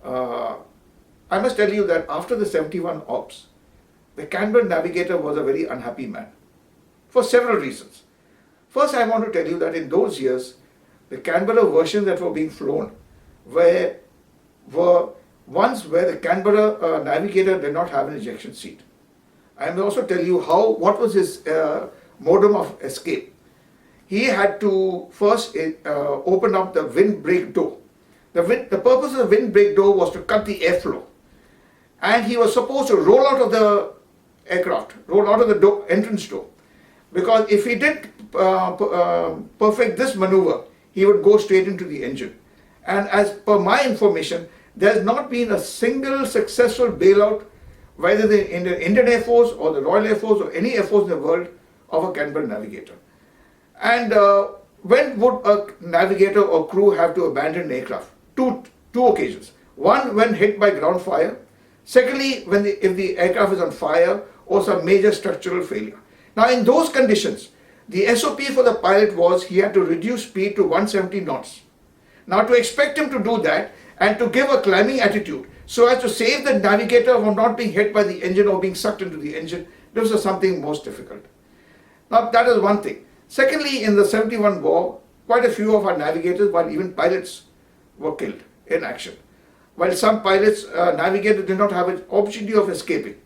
I must tell you that after the 71 ops, the Canberra Navigator was a very unhappy man for several reasons. First, I want to tell you that in those years, the Canberra versions that were being flown were ones where the Canberra Navigator did not have an ejection seat. I will also tell you what was his modem of escape. He had to first open up the windbreak door. The purpose of the windbreak door was to cut the airflow. And he was supposed to roll out of the aircraft, roll out of the entrance door. Because if he did perfect this maneuver, he would go straight into the engine. And as per my information, there has not been a single successful bailout, whether in the Indian Air Force or the Royal Air Force or any Air Force in the world, of a Canberra Navigator. And when would a navigator or crew have to abandon an aircraft? Two occasions. One, when hit by ground fire. Secondly, if the aircraft is on fire or some major structural failure. Now, in those conditions, the SOP for the pilot was he had to reduce speed to 170 knots. Now, to expect him to do that and to give a climbing attitude so as to save the navigator from not being hit by the engine or being sucked into the engine, this was something most difficult. Now, that is one thing. Secondly, in the 71 war, quite a few of our navigators, while even pilots, were killed in action. While some pilots, navigators did not have an opportunity of escaping.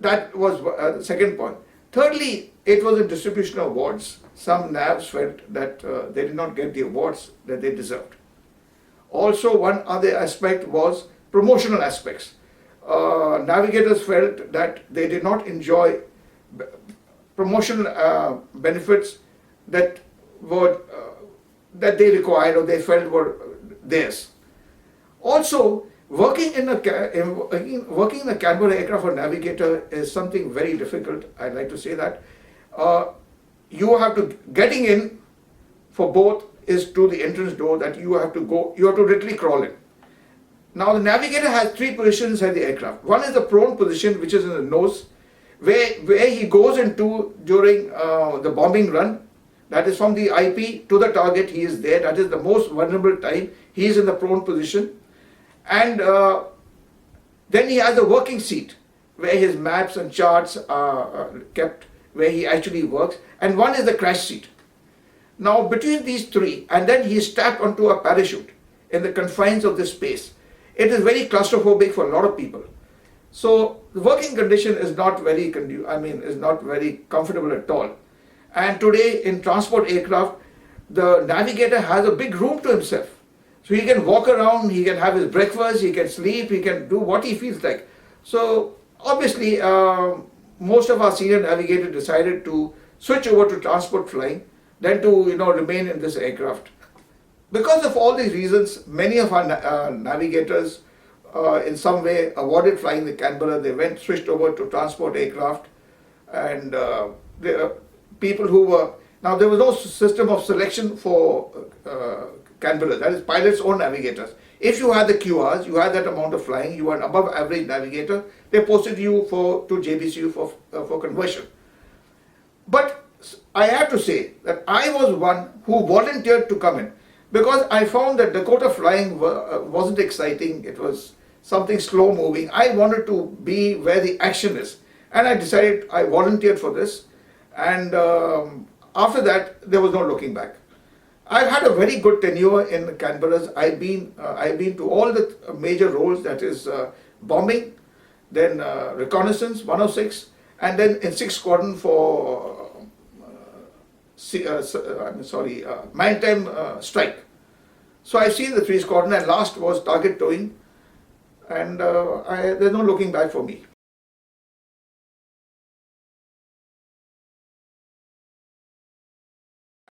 That was the second point. Thirdly, it was a distribution of awards. Some navs felt that they did not get the awards that they deserved. Also, one other aspect was promotional aspects. Navigators felt that they did not enjoy promotional benefits that they required or they felt were theirs. Also, working in the Canberra aircraft or navigator is something very difficult. I'd like to say that. Getting in for both is through the entrance door that you have to literally crawl in. Now, the navigator has three positions at the aircraft. One is the prone position, which is in the nose, where he goes into during the bombing run. That is from the IP to the target, he is there. That is the most vulnerable time. He is in the prone position. And then he has a working seat where his maps and charts are kept, where he actually works. And one is the crash seat. Now, between these three, and then he is strapped onto a parachute in the confines of this space. It is very claustrophobic for a lot of people. So the working condition is not very comfortable at all. And today in transport aircraft, the navigator has a big room to himself. So he can walk around, he can have his breakfast, he can sleep, he can do what he feels like. So obviously, most of our senior navigators decided to switch over to transport flying than to remain in this aircraft. Because of all these reasons, many of our navigators in some way avoided flying the Canberra. They switched over to transport aircraft, and people who were, now there was no system of selection for Canberra, that is pilots or navigators. If you had the QRs, you had that amount of flying, you were an above average navigator, they posted you to JBCU for conversion. But I have to say that I was one who volunteered to come in, because I found that Dakota flying wasn't exciting. It was something slow moving. I wanted to be where the action is, and I decided I volunteered for this. And after that, there was no looking back. I've had a very good tenure in Canberra's. I've been to all the major roles, that is bombing, then reconnaissance 106, and then in 6th Squadron for maritime strike. So I've seen the 3 squadron, and last was target towing, and there's no looking back for me.